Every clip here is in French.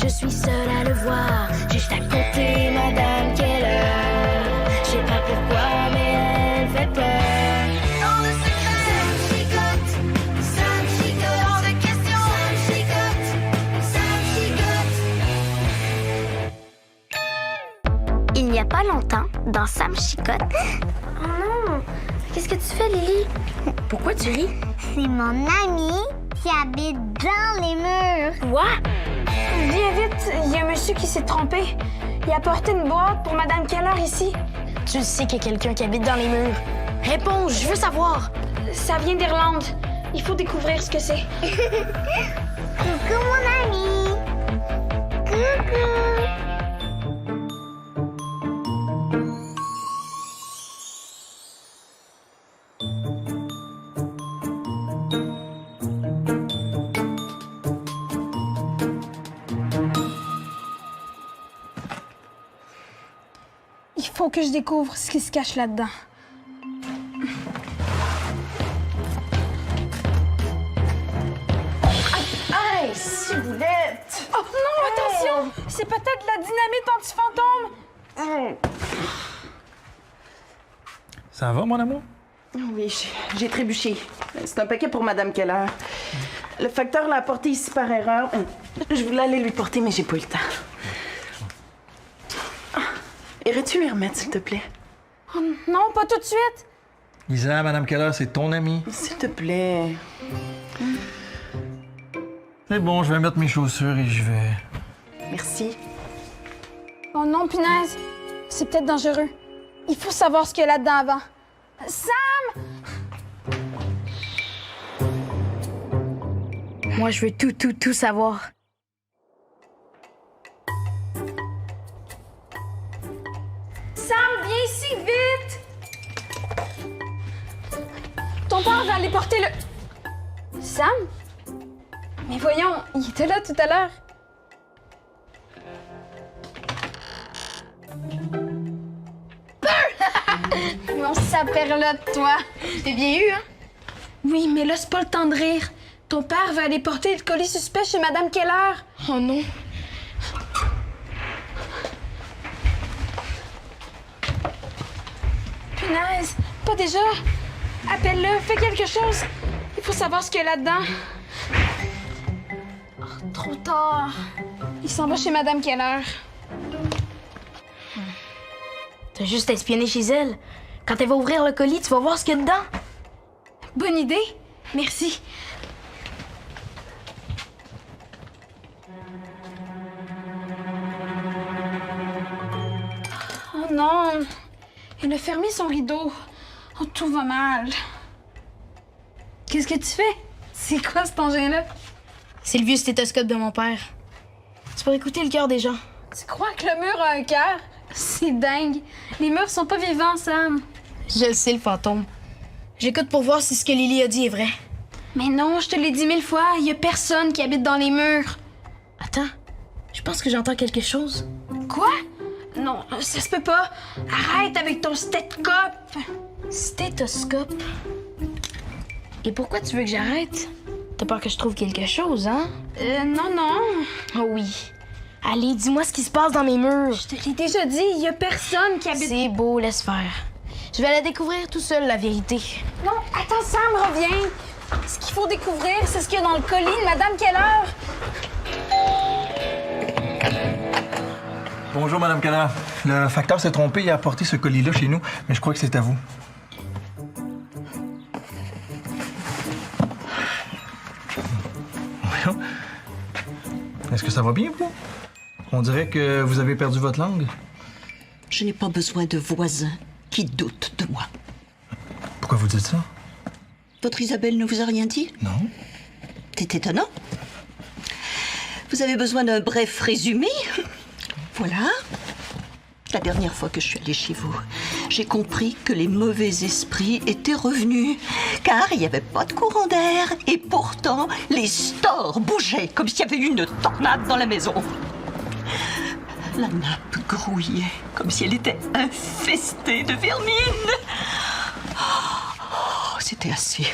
je suis seule à le voir. Juste à côté, Madame Keller. Je sais pas pourquoi, mais elle fait peur. Dans le secret, ça me chicote, hors de question, ça me chicote. Il n'y a pas longtemps, dans Sam Chicotte... Oh non! Qu'est-ce que tu fais, Lily? Pourquoi tu ris? C'est mon ami qui habite dans les murs. Quoi? Viens vite, il y a un monsieur qui s'est trompé. Il a apporté une boîte pour Madame Keller ici. Tu sais qu'il y a quelqu'un qui habite dans les murs. Réponds, je veux savoir. Ça vient d'Irlande. Il faut découvrir ce que c'est. Coucou, mon ami. Coucou. Il faut que je découvre ce qui se cache là-dedans. Hey, ciboulette! Oh non, attention! C'est peut-être de la dynamite anti-fantôme! Ça va, mon amour? Oui, j'ai trébuché. C'est un paquet pour Madame Keller. Le facteur l'a apporté ici par erreur. Je voulais aller lui porter, mais j'ai pas eu le temps. Irais-tu lui remettre, s'il te plaît? Oh, non, pas tout de suite! Isa, Madame Keller, c'est ton amie. S'il te plaît. C'est bon, je vais mettre mes chaussures et je vais... Merci. Oh non, punaise! C'est peut-être dangereux. Il faut savoir ce qu'il y a là-dedans avant. Sam! Moi, je veux tout savoir. Sam, viens ici, vite! Ton père va aller porter le... Sam? Mais voyons, il était là tout à l'heure. Mon saperlotte, toi. T'es bien eu, hein? Oui, mais là, c'est pas le temps de rire. Ton père va aller porter le colis suspect chez Madame Keller. Oh non. Punaise, pas déjà? Appelle-le, fais quelque chose. Il faut savoir ce qu'il y a là-dedans. Oh, trop tard. Il s'en va chez Madame Keller. T'as juste à espionner chez elle. Quand elle va ouvrir le colis, tu vas voir ce qu'il y a dedans. Bonne idée. Merci. Oh non. Il a fermé son rideau. Oh, tout va mal. Qu'est-ce que tu fais? C'est quoi cet engin-là? C'est le vieux stéthoscope de mon père. C'est pour écouter le cœur des gens. Tu crois que le mur a un cœur? C'est dingue. Les murs sont pas vivants, Sam. Je le sais, le fantôme. J'écoute pour voir si ce que Lily a dit est vrai. Mais non, je te l'ai dit 1000 fois. Il y a personne qui habite dans les murs. Attends, je pense que j'entends quelque chose. Quoi? Non, ça se peut pas. Arrête avec ton stéthoscope. Stéthoscope? Et pourquoi tu veux que j'arrête? T'as peur que je trouve quelque chose, hein? Non. Oh oui. Allez, dis-moi ce qui se passe dans mes murs. Je te l'ai déjà dit, il y a personne qui habite... C'est beau, laisse faire. Je vais la découvrir tout seul, la vérité. Non, attends, Sam, reviens. Ce qu'il faut découvrir, c'est ce qu'il y a dans le colis de Madame Keller. Bonjour, Madame Keller. Le facteur s'est trompé, il a apporté ce colis-là chez nous, mais je crois que c'est à vous. Voyons. Est-ce que ça va bien, vous? On dirait que vous avez perdu votre langue. Je n'ai pas besoin de voisins qui doutent de moi. Pourquoi vous dites ça? Votre Isabelle ne vous a rien dit? Non. C'est étonnant. Vous avez besoin d'un bref résumé? Voilà. La dernière fois que je suis allée chez vous, j'ai compris que les mauvais esprits étaient revenus, car il n'y avait pas de courant d'air, et pourtant, les stores bougeaient comme s'il y avait eu une tornade dans la maison. La nappe grouillait comme si elle était infestée de vermine. Oh, c'était assez.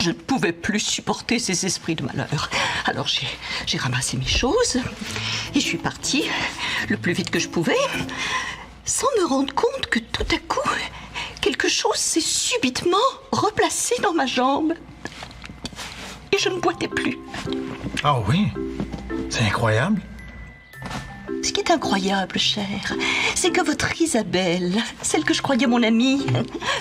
Je ne pouvais plus supporter ces esprits de malheur. Alors j'ai ramassé mes choses et je suis partie le plus vite que je pouvais, sans me rendre compte que tout à coup, quelque chose s'est subitement replacé dans ma jambe. Et je ne boitais plus. Ah oui? C'est incroyable. Ce qui est incroyable, cher, c'est que votre Isabelle, celle que je croyais mon amie,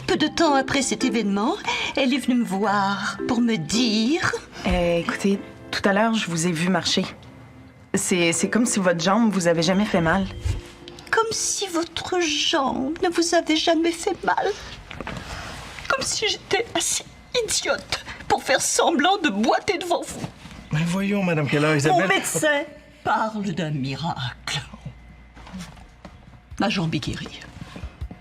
peu de temps après cet événement, elle est venue me voir pour me dire... Écoutez, tout à l'heure, je vous ai vu marcher. C'est comme si votre jambe vous avait jamais fait mal. Comme si votre jambe ne vous avait jamais fait mal. Comme si j'étais assez idiote pour faire semblant de boiter devant vous. Mais voyons, Madame Keller, Isabelle... Mon médecin parle d'un miracle. Ma jambe est guérie.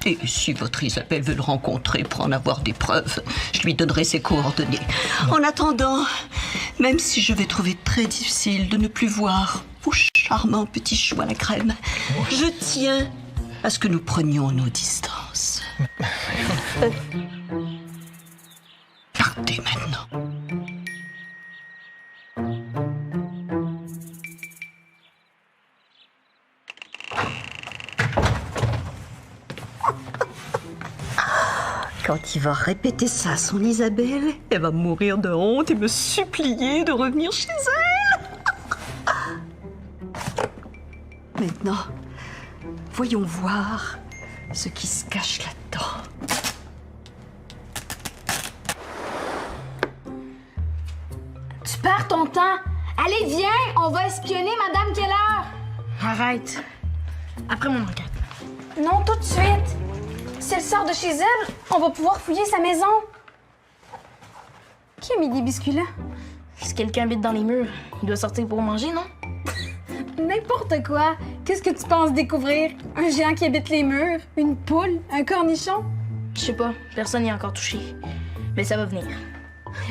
Et si votre Isabelle veut le rencontrer pour en avoir des preuves, je lui donnerai ses coordonnées. En attendant, même si je vais trouver très difficile de ne plus voir vos charmants petits choux à la crème, je tiens à ce que nous prenions nos distances. Partez maintenant. Quand il va répéter ça à son Isabelle, elle va mourir de honte et me supplier de revenir chez elle. Maintenant, voyons voir ce qui se cache là-dedans. Tu perds ton temps. Allez, viens, on va espionner Madame Keller. Arrête. Après mon enquête. Non, tout de suite. Si elle sort de chez elle, on va pouvoir fouiller sa maison. Qui a mis des biscuits là? Si quelqu'un habite dans les murs, il doit sortir pour manger, non? N'importe quoi. Qu'est-ce que tu penses découvrir? Un géant qui habite les murs? Une poule? Un cornichon? Je sais pas, personne n'y a encore touché. Mais ça va venir.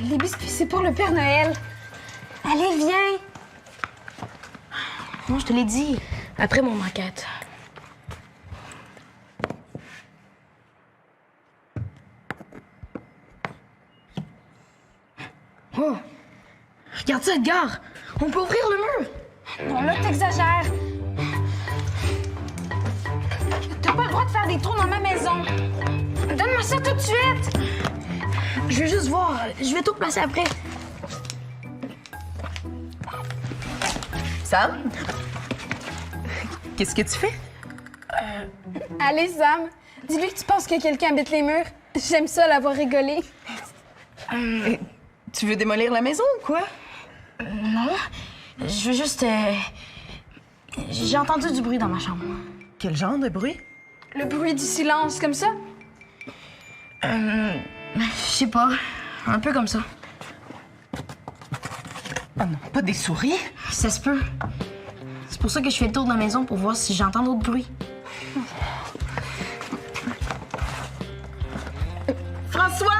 Les biscuits, c'est pour le Père Noël. Allez, viens. Non, je te l'ai dit. Après mon enquête. Oh! Regarde ça, Edgar! On peut ouvrir le mur! Non, là, t'exagères. T'as pas le droit de faire des trous dans ma maison. Donne-moi ça tout de suite. Je veux juste voir. Je vais tout placer après. Sam? Qu'est-ce que tu fais? Allez, Sam. Dis-lui que tu penses que quelqu'un habite les murs. J'aime ça l'avoir rigolé. Tu veux démolir la maison ou quoi? Non. Je veux juste. J'ai entendu du bruit dans ma chambre. Quel genre de bruit? Le bruit du silence, comme ça? Je sais pas. Un peu comme ça. Ah non, pas des souris? Ça se peut. C'est pour ça que je fais le tour de la maison pour voir si j'entends d'autres bruits. François!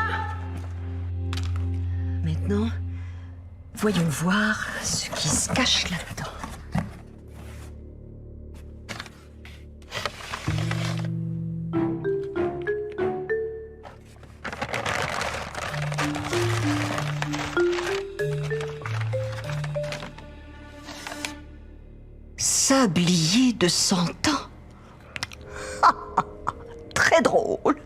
Maintenant, voyons voir ce qui se cache là-dedans. Sablier de 100 ans. Très drôle.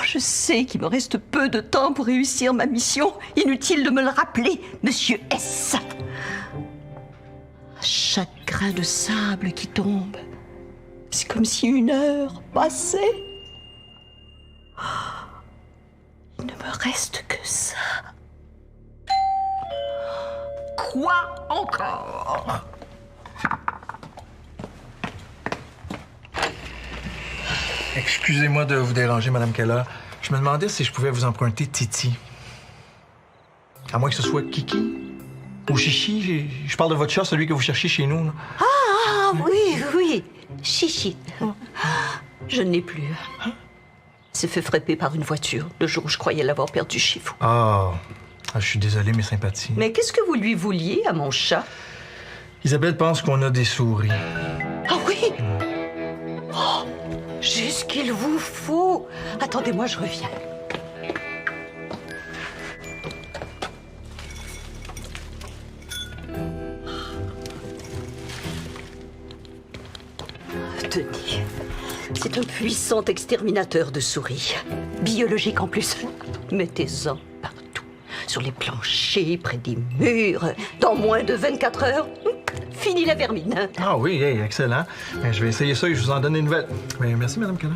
Je sais qu'il me reste peu de temps pour réussir ma mission. Inutile de me le rappeler, Monsieur S. Chaque grain de sable qui tombe, c'est comme si une heure passait. Il ne me reste que ça. Quoi encore? Excusez-moi de vous déranger, Madame Keller. Je me demandais si je pouvais vous emprunter Titi. À moins que ce soit Kiki ou Chichi. Je parle de votre chat, celui que vous cherchez chez nous. Là. Ah oui, Chichi. Je ne l'ai plus. Il s'est fait frapper par une voiture le jour où je croyais l'avoir perdu chez vous. Ah, je suis désolé, mes sympathies. Mais qu'est-ce que vous lui vouliez à mon chat? Isabelle pense qu'on a des souris. Ah oui! Oh, juste qu'il vous faut. Attendez-moi, je reviens. Tenez. C'est un puissant exterminateur de souris. Biologique en plus. Mettez-en partout. Sur les planchers, près des murs. Dans moins de 24 heures, fini la vermine. Ah oui, hey, excellent. Ben, je vais essayer ça et je vous en donne des nouvelles. Ben, merci, Madame Keller.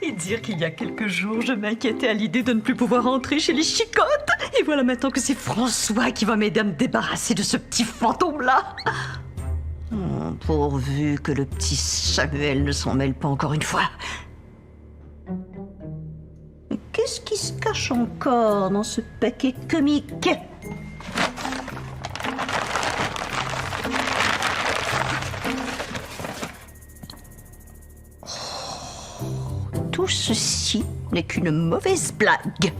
Et dire qu'il y a quelques jours, je m'inquiétais à l'idée de ne plus pouvoir entrer chez les chicottes. Et voilà maintenant que c'est François qui va m'aider à me débarrasser de ce petit fantôme-là. Pourvu que le petit Samuel ne s'en mêle pas encore une fois. Mais qu'est-ce qui se cache encore dans ce paquet comique? Tout ceci n'est qu'une mauvaise blague.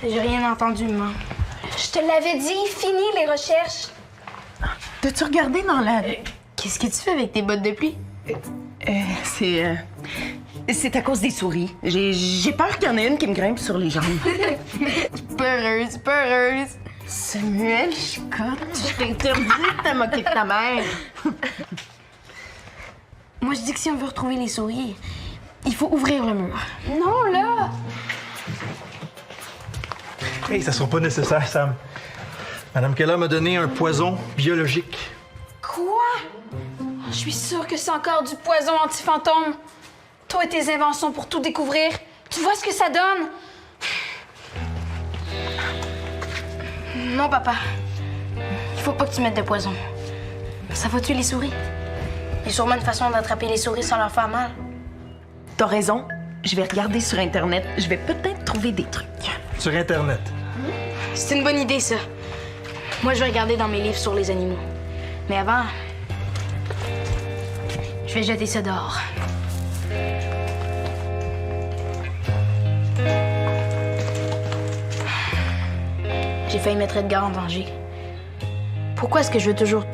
J'ai rien entendu, maman. Je te l'avais dit, fini les recherches. T'as-tu regardé dans la... Qu'est-ce que tu fais avec tes bottes de pluie? C'est à cause des souris. J'ai peur qu'il y en ait une qui me grimpe sur les jambes. Peureuse, peureuse. Samuel Chicotte, je t'interdis de te moquer de ta mère. Moi, je dis que si on veut retrouver les souris, il faut ouvrir le mur. Non, là. Hey, ça sera pas nécessaire, Sam. Madame Keller m'a donné un poison biologique. Quoi? Je suis sûre que c'est encore du poison anti-fantôme. Toi et tes inventions pour tout découvrir. Tu vois ce que ça donne? Non, papa. Il faut pas que tu mettes de poison. Ça va tuer les souris. Il y a sûrement une façon d'attraper les souris sans leur faire mal. T'as raison. Je vais regarder sur Internet. Je vais peut-être trouver des trucs. Sur Internet. C'est une bonne idée, ça. Moi, je vais regarder dans mes livres sur les animaux. Mais avant, je vais jeter ça dehors. J'ai failli mettre Edgar en danger. Pourquoi est-ce que je veux toujours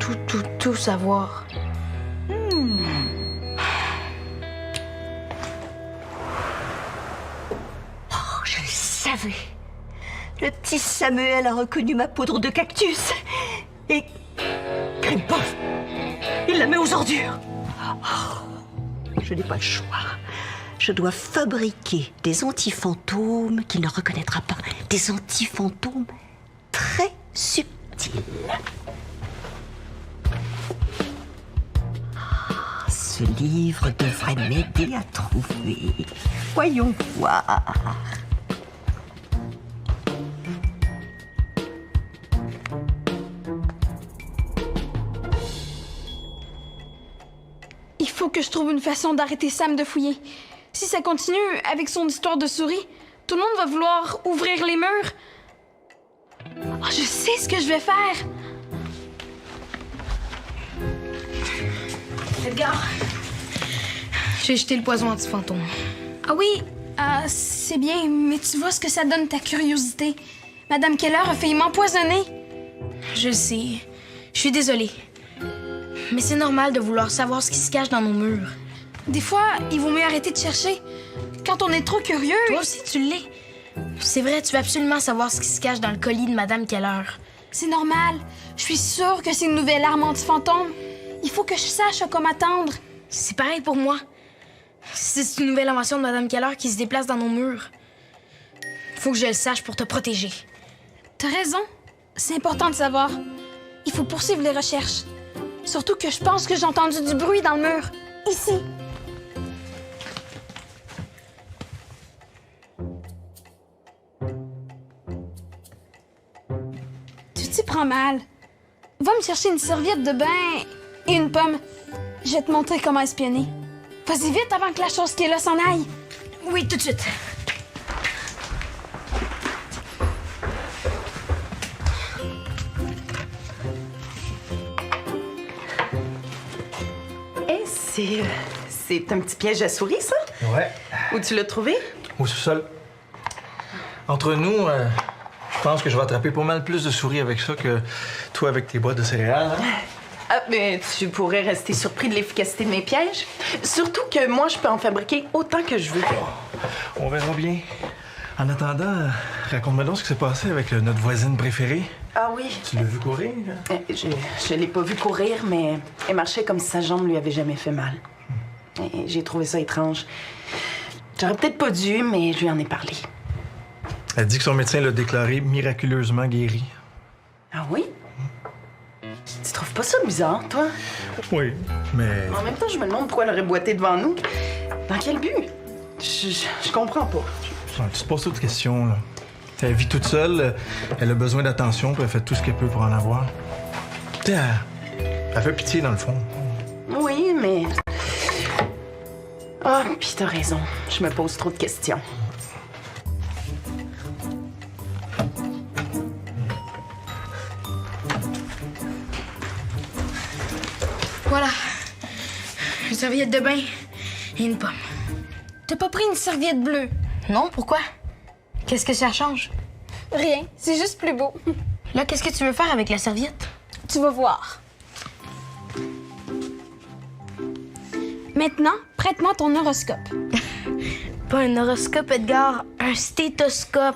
tout savoir? Oh, je le savais. Le petit Samuel a reconnu ma poudre de cactus. Et... pof, il la met aux ordures. Oh, je n'ai pas le choix. Je dois fabriquer des anti-fantômes qu'il ne reconnaîtra pas. Des anti-fantômes très subtils. Ce livre devrait m'aider à trouver. Voyons voir. Il faut que je trouve une façon d'arrêter Sam de fouiller. Si ça continue avec son histoire de souris, tout le monde va vouloir ouvrir les murs. Oh, je sais ce que je vais faire. Edgar, j'ai jeté le poison anti-fantôme. Ah oui, c'est bien, mais tu vois ce que ça donne ta curiosité. Madame Keller a failli m'empoisonner. Je le sais. Je suis désolée. Mais c'est normal de vouloir savoir ce qui se cache dans nos murs. Des fois, il vaut mieux arrêter de chercher. Quand on est trop curieux... Toi aussi, tu l'es. C'est vrai, tu veux absolument savoir ce qui se cache dans le colis de Madame Keller. C'est normal. Je suis sûre que c'est une nouvelle arme anti-fantôme. Il faut que je sache à quoi m'attendre. C'est pareil pour moi. C'est une nouvelle invention de Madame Keller qui se déplace dans nos murs. Faut que je le sache pour te protéger. T'as raison. C'est important de savoir. Il faut poursuivre les recherches. Surtout que je pense que j'ai entendu du bruit dans le mur. Ici. Tu t'y prends mal. Va me chercher une serviette de bain et une pomme. Je vais te montrer comment espionner. Vas-y vite avant que la chose qui est là s'en aille. Oui, tout de suite. C'est un petit piège à souris, ça? Ouais. Où tu l'as trouvé? Au sous-sol. Entre nous, Je pense que je vais attraper pas mal plus de souris avec ça que toi avec tes boîtes de céréales. Hein? Ah, mais tu pourrais rester surpris de l'efficacité de mes pièges. Surtout que moi, je peux en fabriquer autant que je veux. On verra bien. En attendant, raconte-moi donc ce qui s'est passé avec notre voisine préférée. Ah oui. Tu l'as vu courir? Je l'ai pas vu courir, mais elle marchait comme si sa jambe lui avait jamais fait mal. Et j'ai trouvé ça étrange. J'aurais peut-être pas dû, mais je lui en ai parlé. Elle dit que son médecin l'a déclaré miraculeusement guéri. Ah oui? Tu trouves pas ça bizarre, toi? Oui, mais... En même temps, je me demande pourquoi elle aurait boité devant nous. Dans quel but? Je comprends pas. Tu te poses toutes questions, là. Elle vit toute seule, elle a besoin d'attention, puis elle fait tout ce qu'elle peut pour en avoir. Tu sais, elle fait pitié, dans le fond. Oui, mais... Ah, puis t'as raison. Je me pose trop de questions. Voilà. Une serviette de bain et une pomme. T'as pas pris une serviette bleue? Non, pourquoi? Qu'est-ce que ça change? Rien, c'est juste plus beau. Là, qu'est-ce que tu veux faire avec la serviette? Tu vas voir. Maintenant, prête-moi ton horoscope. Pas un horoscope, Edgar, un stéthoscope.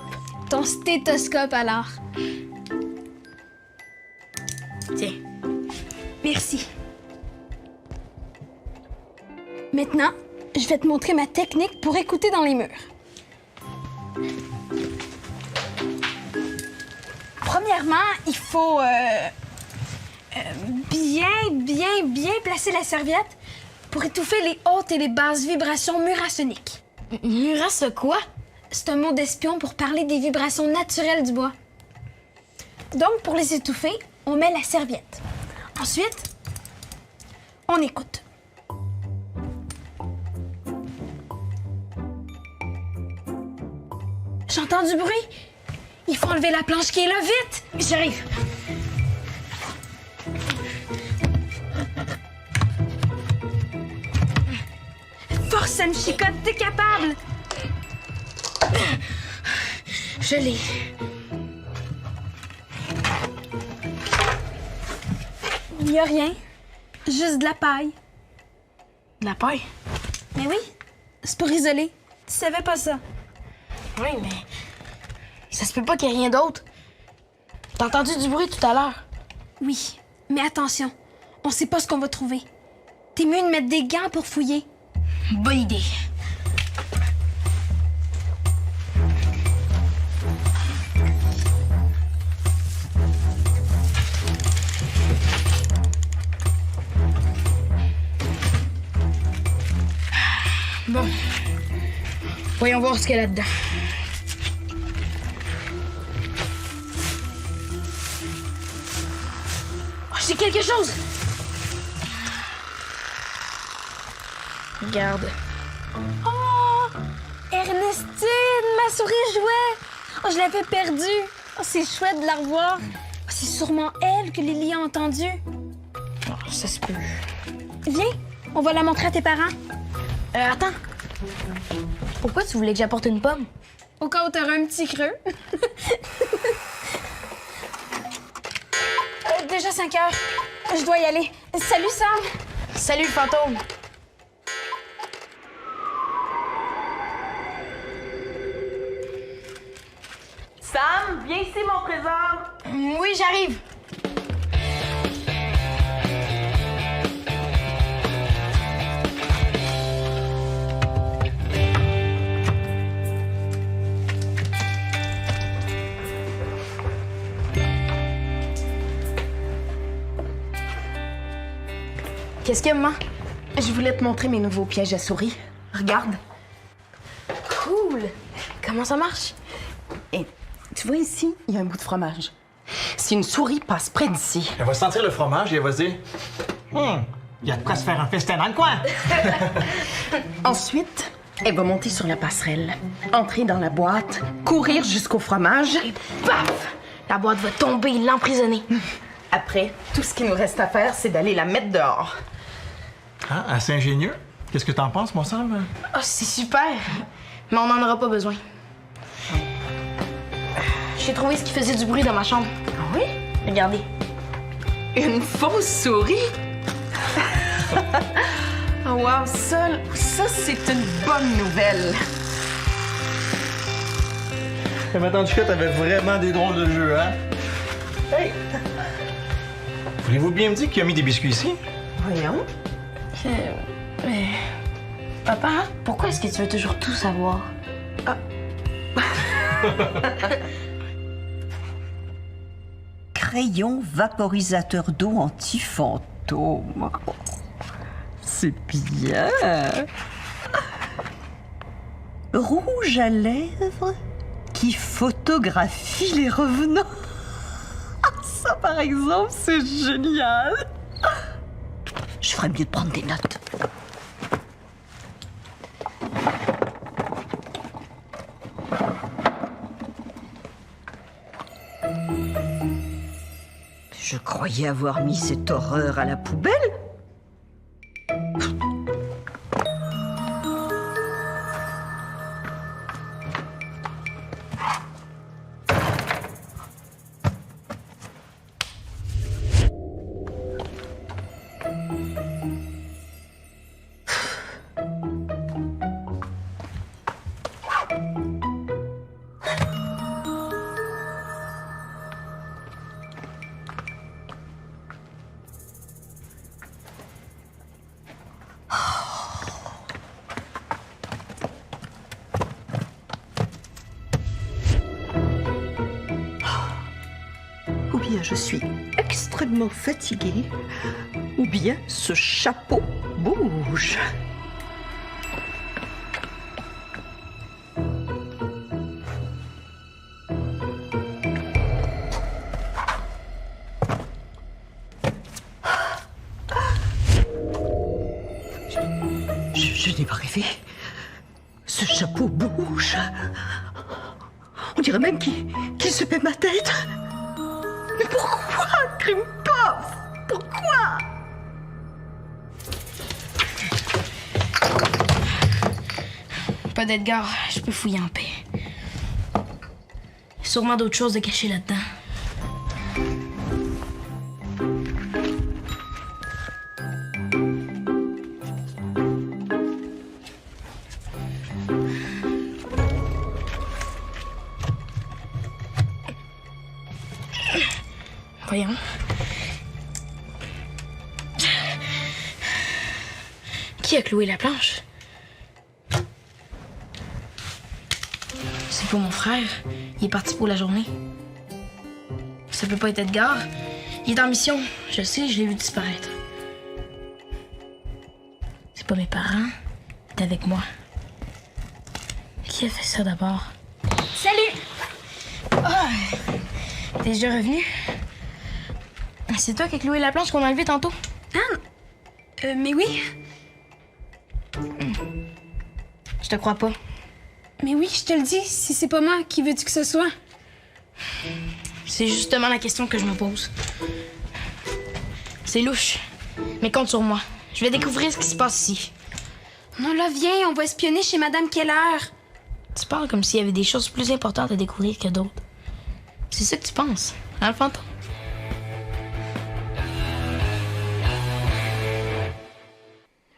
Ton stéthoscope, alors. Tiens. Merci. Maintenant, je vais te montrer ma technique pour écouter dans les murs. Premièrement, il faut bien placer la serviette pour étouffer les hautes et les basses vibrations murasoniques. Muras, quoi? C'est un mot d'espion pour parler des vibrations naturelles du bois. Donc, pour les étouffer, on met la serviette. Ensuite, on écoute. J'entends du bruit. Il faut enlever la planche qui est là, vite! J'arrive. Force, ça me chicote, t'es capable! Je l'ai. Il n'y a rien. Juste de la paille. De la paille? Mais oui, c'est pour isoler. Tu savais pas ça? Oui, mais... Ça se peut pas qu'il y ait rien d'autre. T'as entendu du bruit tout à l'heure? Oui, mais attention, on sait pas ce qu'on va trouver. T'es mieux de mettre des gants pour fouiller. Bonne idée. Bon. Voyons voir ce qu'il y a là-dedans. Oh, j'ai quelque chose! Regarde. Oh! Ernestine, ma souris jouait! Oh, je l'avais perdue. Oh, c'est chouette de la revoir. Oh, c'est sûrement elle que Lily a entendue. Oh, ça se peut. Viens, on va la montrer à tes parents. Attends. Pourquoi tu voulais que j'apporte une pomme? Au cas où t'aurais un petit creux. Déjà 5 heures. Je dois y aller. Salut, Sam. Salut, fantôme. Sam, viens ici, mon trésor. Oui, j'arrive. Qu'est-ce qu'il y a, maman? Je voulais te montrer mes nouveaux pièges à souris. Regarde. Cool. Comment ça marche? Et tu vois ici, il y a un bout de fromage. Si une souris passe près d'ici, Elle va sentir le fromage et elle va se dire il y a de quoi se faire un festin dans le coin. ensuite, elle va monter sur la passerelle, entrer dans la boîte, courir jusqu'au fromage. Et paf! La boîte va tomber et l'emprisonner. Après, tout ce qu'il nous reste à faire, c'est d'aller la mettre dehors. Ah, assez ingénieux. Qu'est-ce que t'en penses, mon Sam? Oh, c'est super. Mais on n'en aura pas besoin. J'ai trouvé ce qui faisait du bruit dans ma chambre. Ah oui? Regardez. Une fausse souris? Oh wow, ça c'est une bonne nouvelle. Mais en tout cas, t'avais vraiment des drôles de jeux, hein? Hey! Voulez-vous bien me dire qui a mis des biscuits ici? Voyons. Mais... Papa, pourquoi est-ce que tu veux toujours tout savoir? Crayon vaporisateur d'eau anti-fantôme. C'est bien. Rouge à lèvres qui photographie les revenants. Ça, par exemple, c'est génial. Je ferais mieux de prendre des notes. Je croyais avoir mis cette horreur à la poubelle. Ou bien je suis extrêmement fatiguée, ou bien ce chapeau bouge. Je n'ai pas rêvé. Ce chapeau bouge. On dirait même qu'il se fait ma tête. Mais pourquoi, Krimpov? Pourquoi? Pas d'Edgar, je peux fouiller en paix. Sûrement d'autres choses de cacher là-dedans. Voyons. Qui a cloué la planche? C'est pour mon frère. Il est parti pour la journée. Ça peut pas être Edgar. Il est en mission. Je le sais, je l'ai vu disparaître. C'est pas mes parents. T'es avec moi. Qui a fait ça d'abord? Salut! Ah! T'es déjà revenu? C'est toi qui as cloué la planche qu'on a enlevée tantôt? Mais oui. Je te crois pas. Mais oui, je te le dis. Si c'est pas moi, qui veux-tu que ce soit? C'est justement la question que je me pose. C'est louche. Mais compte sur moi. Je vais découvrir ce qui se passe ici. Non, là, viens, on va espionner chez Madame Keller. Tu parles comme s'il y avait des choses plus importantes à découvrir que d'autres. C'est ça que tu penses, hein, le fantôme?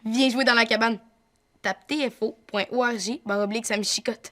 Viens jouer dans la cabane. Tape tfo.org/Samy Chicotte.